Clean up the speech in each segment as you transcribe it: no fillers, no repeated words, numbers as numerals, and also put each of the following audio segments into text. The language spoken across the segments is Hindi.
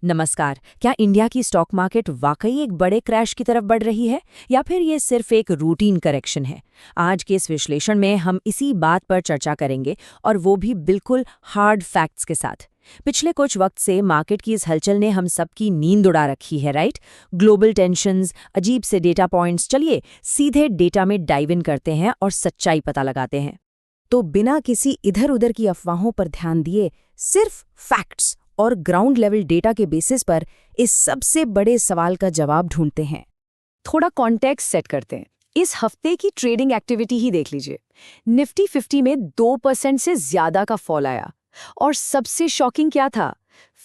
नमस्कार। क्या इंडिया की स्टॉक मार्केट वाकई एक बड़े क्रैश की तरफ बढ़ रही है या फिर ये सिर्फ एक रूटीन करेक्शन है? आज के इस विश्लेषण में हम इसी बात पर चर्चा करेंगे और वो भी बिल्कुल हार्ड फैक्ट्स के साथ। पिछले कुछ वक्त से मार्केट की इस हलचल ने हम सबकी नींद उड़ा रखी है, राइट? ग्लोबल टेंशंस, अजीब से डेटा पॉइंट्स। चलिए सीधे डेटा में डाइव इन करते हैं और सच्चाई पता लगाते हैं। तो बिना किसी इधर उधर की अफवाहों पर ध्यान दिए सिर्फ फैक्ट्स और ग्राउंड लेवल डेटा के बेसिस पर इस सबसे बड़े सवाल का जवाब ढूंढते हैं। थोड़ा कॉन्टेक्स्ट सेट करते हैं। इस हफ्ते की ट्रेडिंग एक्टिविटी ही देख लीजिए। निफ्टी 50 में 2% से ज्यादा का फॉल आया। और सबसे शॉकिंग क्या था?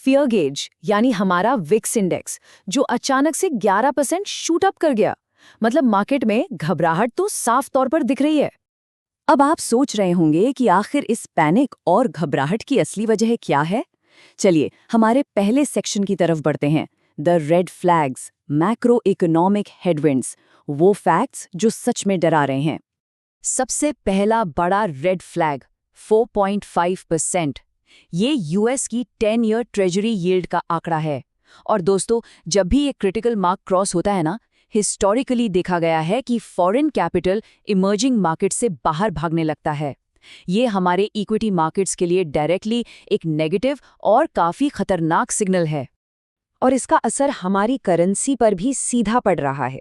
फियर गेज यानी हमारा विक्स इंडेक्स, जो अचानक से 11% शूट अप कर गया। मतलब मार्केट में घबराहट तो साफ तौर पर दिख रही है। अब आप सोच रहे होंगे कि आखिर इस पैनिक और घबराहट की असली वजह क्या है? चलिए हमारे पहले सेक्शन की तरफ बढ़ते हैं। The red flags, macro economic headwinds, वो फैक्ट्स जो सच में डरा रहे हैं। सबसे पहला बड़ा रेड फ्लैग 4.5%। ये यूएस की 10 ईयर ट्रेजरी यील्ड का आंकड़ा है। और दोस्तों, जब भी ये क्रिटिकल मार्क क्रॉस होता है ना, हिस्टोरिकली देखा गया है कि फॉरेन कैपिटल इमर्जिंग मार्केट से बाहर भागने लगता है। ये हमारे इक्विटी मार्केट्स के लिए डायरेक्टली एक नेगेटिव और काफी खतरनाक सिग्नल है। और इसका असर हमारी करेंसी पर भी सीधा पड़ रहा है।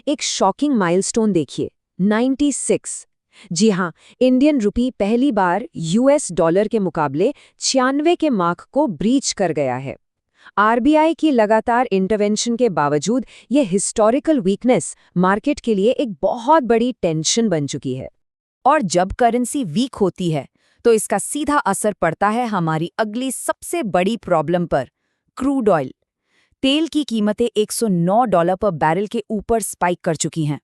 एक शॉकिंग माइलस्टोन देखिए, 96। जी हाँ, इंडियन रुपी पहली बार यूएस डॉलर के मुकाबले 96 के मार्क को ब्रीच कर गया है। आरबीआई की लगातार इंटरवेंशन के बावजूद ये हिस्टोरिकल वीकनेस मार्केट के लिए एक बहुत बड़ी टेंशन बन चुकी है। और जब करेंसी वीक होती है तो इसका सीधा असर पड़ता है हमारी अगली सबसे बड़ी प्रॉब्लम पर, क्रूड ऑयल। तेल की कीमतें $109 पर बैरल के ऊपर स्पाइक कर चुकी हैं।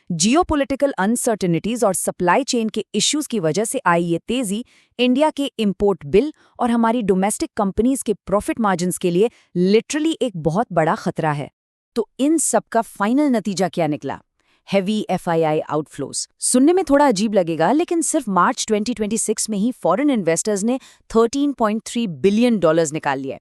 जियोपॉलिटिकल अनसर्टेनिटीज और सप्लाई चेन के इश्यूज की वजह से आई ये तेजी इंडिया के इंपोर्ट बिल और हमारी डोमेस्टिक कंपनीज के प्रॉफिट मार्जिन्स के लिए लिटरली एक बहुत बड़ा खतरा है। तो इन सब का फाइनल नतीजा क्या निकला? Heavy FII outflows. सुनने में थोड़ा अजीब लगेगा, लेकिन सिर्फ मार्च 2026 में ही फॉरेन इन्वेस्टर्स ने $13.3 बिलियन निकाल लिए।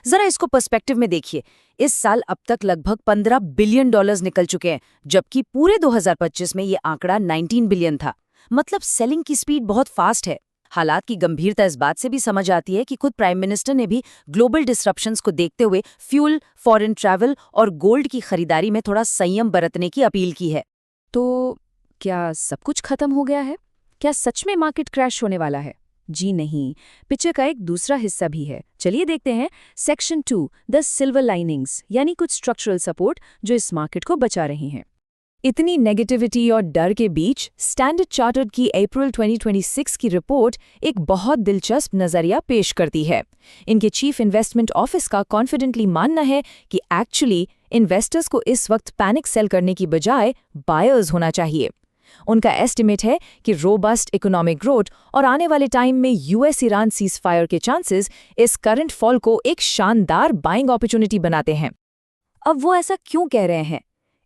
जरा इसको पर्सपेक्टिव में देखिए। इस साल अब तक लगभग $15 बिलियन निकल चुके हैं, जबकि पूरे 2025 में ये आंकड़ा 19 बिलियन था। मतलब सेलिंग की स्पीड बहुत फास्ट है। हालात की गंभीरता इस बात से भी समझ आती है कि खुद प्राइम मिनिस्टर ने भी ग्लोबल डिसरप्शंस को देखते हुए फ्यूल, फॉरेन ट्रैवल और गोल्ड की खरीदारी में थोड़ा संयम बरतने की अपील की है। तो क्या सब कुछ खत्म हो गया है? क्या सच में मार्केट क्रैश होने वाला है? जी नहीं, पिक्चर का एक दूसरा हिस्सा भी है। चलिए देखते हैं सेक्शन 2, द सिल्वर लाइनिंग्स, यानी कुछ स्ट्रक्चरल सपोर्ट जो इस मार्केट को बचा रही हैं। इतनी नेगेटिविटी और डर के बीच स्टैंडर्ड चार्टर्ड की अप्रैल 2026 की रिपोर्ट एक बहुत दिलचस्प नजरिया पेश करती है। इनके चीफ इन्वेस्टमेंट ऑफिस का कॉन्फिडेंटली मानना है कि एक्चुअली इन्वेस्टर्स को इस वक्त पैनिक सेल करने की बजाय बायर्स होना चाहिए। उनका एस्टिमेट है कि रोबस्ट इकोनॉमिक ग्रोथ और आने वाले टाइम में यूएस ईरान सीज़फायर के चांसेस इस करंट फॉल को एक शानदार बाइंग अपॉर्चुनिटी बनाते हैं। अब वो ऐसा क्यों कह रहे हैं?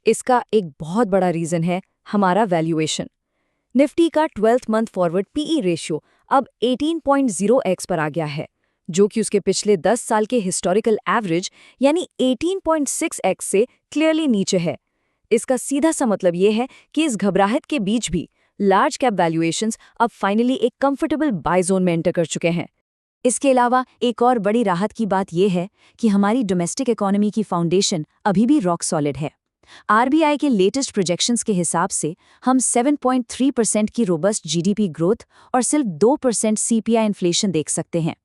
इसका एक बहुत बड़ा रीजन है हमारा वैल्यूएशन। निफ्टी का 12th month forward PE ratio अब 18.0x पर आ गया है, जो कि उसके पिछले 10 साल के हिस्टोरिकल एवरेज यानी 18.6x से क्लियरली नीचे है। इसका सीधा सा मतलब ये है कि इस घबराहट के बीच भी लार्ज कैप वैल्यूएशंस अब फाइनली एक कंफर्टेबल बाय जोन में एंटर कर चुके हैं। इसके अलावा एक और बड़ी राहत की बात यह है कि हमारी डोमेस्टिक इकोनॉमी की फाउंडेशन अभी भी रॉक सॉलिड है। आरबीआई के लेटेस्ट प्रोजेक्शंस के हिसाब से हम 7.3% की रोबस्ट जीडीपी ग्रोथ और सिर्फ 2% सीपीआई इन्फ्लेशन देख सकते हैं।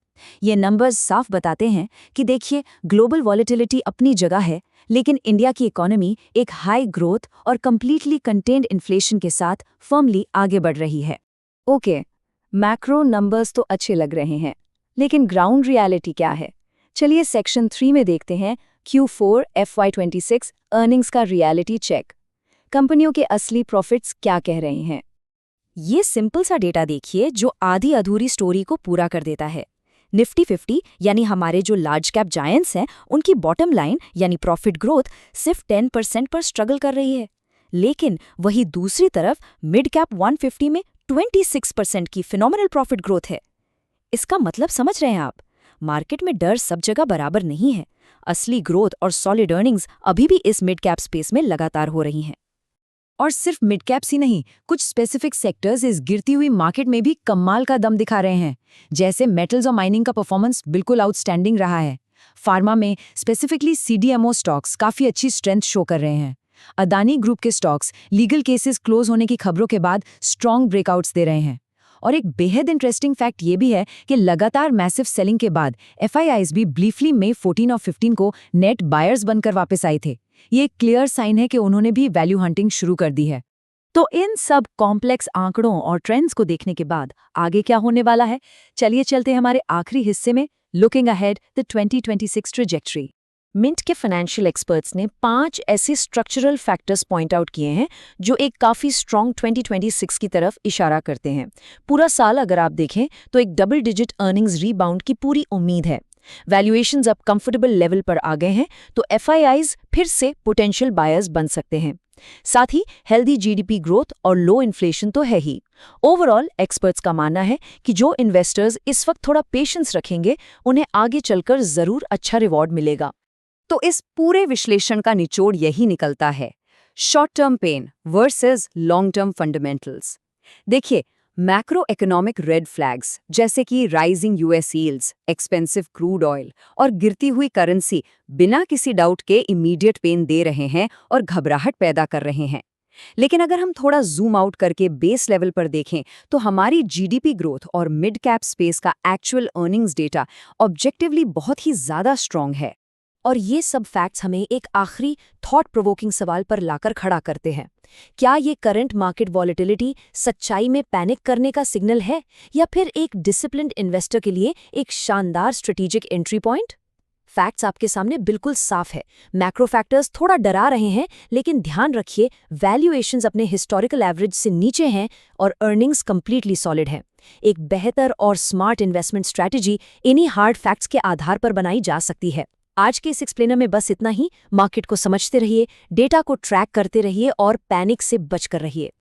ये नंबर्स साफ बताते हैं कि देखिए, ग्लोबल वॉलेटिलिटी अपनी जगह है, लेकिन इंडिया की इकोनॉमी एक हाई ग्रोथ और कंप्लीटली कंटेन्ड इन्फ्लेशन के साथ फर्मली आगे बढ़ रही है। ओके, मैक्रो नंबर्स तो अच्छे लग रहे हैं, लेकिन ग्राउंड रियलिटी क्या है? चलिए सेक्शन 3 में देखते हैं Q4 FY26 अर्निंग्स का रियलिटी चेक। कंपनियों के असली प्रॉफिट्स क्या कह रहे हैं? ये सिंपल सा डेटा देखिए जो आधी अधूरी स्टोरी को पूरा कर देता है। निफ्टी 50 यानी हमारे जो लार्ज कैप जायंट्स हैं, उनकी बॉटम लाइन यानी प्रॉफिट ग्रोथ सिर्फ 10% पर स्ट्रगल कर रही है। लेकिन वही दूसरी तरफ मिड कैप 150 में 26% की फिनोमिनल प्रॉफिट ग्रोथ है। इसका मतलब समझ रहे हैं आप? मार्केट में डर सब जगह बराबर नहीं है। असली ग्रोथ और सॉलिड अर्निंग्स अभी भी इस मिड कैप स्पेस में लगातार हो रही हैं। और सिर्फ मिड कैप्स ही नहीं, कुछ स्पेसिफिक सेक्टर्स इस गिरती हुई मार्केट में भी कमाल का दम दिखा रहे हैं। जैसे मेटल्स और माइनिंग का परफॉर्मेंस बिल्कुल आउटस्टैंडिंग रहा है। फार्मा में स्पेसिफिकली सीडीएमओ स्टॉक्स काफी अच्छी स्ट्रेंथ शो कर रहे हैं। अदानी ग्रुप के स्टॉक्स लीगल केसेस क्लोज होने की खबरों के बाद स्ट्रॉन्ग ब्रेकआउट्स दे रहे हैं। और एक बेहद इंटरेस्टिंग फैक्ट ये भी है कि लगातार मैसिव सेलिंग के बाद एफआईआईज भी ब्रीफली मई 14 और 15 को नेट बायर्स बनकर वापस आए थे। ये एक क्लियर साइन है कि उन्होंने भी वैल्यू हंटिंग शुरू कर दी है। तो इन सब कॉम्प्लेक्स आंकड़ों और ट्रेंड्स को देखने के बाद आगे क्या होने वाला है, चलिए चलते हैं हमारे आखिरी हिस्से में, looking ahead the 2026 trajectory. Mint के फाइनेंशियल एक्सपर्ट्स ने 5 ऐसे स्ट्रक्चरल फैक्टर्स पॉइंट आउट किए हैं जो एक काफ़ी स्ट्रॉन्ग 2026 की तरफ इशारा करते हैं। पूरा साल अगर आप देखें तो एक डबल डिजिट अर्निंग्स रीबाउंड की पूरी उम्मीद है। वैल्यूएशंस अब कंफर्टेबल लेवल पर आ गए हैं, तो एफआईआईज फिर से पोटेंशियल बायर्स बन सकते हैं। साथ ही हेल्दी जीडीपी ग्रोथ और लो इन्फ्लेशन तो है ही। ओवरऑल एक्सपर्ट्स का मानना है कि जो इन्वेस्टर्स इस वक्त थोड़ा पेशेंस रखेंगे, उन्हें आगे चलकर जरूर अच्छा रिवॉर्ड मिलेगा। तो इस पूरे विश्लेषण का निचोड़ यही निकलता है, short term pain versus long term fundamentals. देखिए, मैक्रो इकोनॉमिक रेड फ्लैग्स जैसे कि rising US yields, expensive crude oil और गिरती हुई करेंसी बिना किसी डाउट के इमीडिएट पेन दे रहे हैं और घबराहट पैदा कर रहे हैं। लेकिन अगर हम थोड़ा जूम आउट करके बेस लेवल पर देखें तो हमारी जीडीपी ग्रोथ और मिड कैप स्पेस का एक्चुअल अर्निंग्स डेटा ऑब्जेक्टिवली बहुत ही ज्यादा स्ट्रांग है। और ये सब फैक्ट्स हमें एक आखिरी थॉट प्रोवोकिंग सवाल पर लाकर खड़ा करते हैं। क्या ये करंट मार्केट वॉलेटिलिटी सच्चाई में पैनिक करने का सिग्नल है, या फिर एक डिसिप्लिन्ड इन्वेस्टर के लिए एक शानदार स्ट्रेटेजिक एंट्री पॉइंट? फैक्ट्स आपके सामने बिल्कुल साफ है। मैक्रो फैक्टर्स थोड़ा डरा रहे हैं, लेकिन ध्यान रखिए, वैल्यूएशंस अपने हिस्टोरिकल एवरेज से नीचे हैं और अर्निंग्स कंप्लीटली सॉलिड हैं। एक बेहतर और स्मार्ट इन्वेस्टमेंट स्ट्रैटेजी इन्हीं हार्ड फैक्ट्स के आधार पर बनाई जा सकती है। आज के इस एक्सप्लेनर में बस इतना ही। मार्केट को समझते रहिए, डेटा को ट्रैक करते रहिए और पैनिक से बचकर रहिए।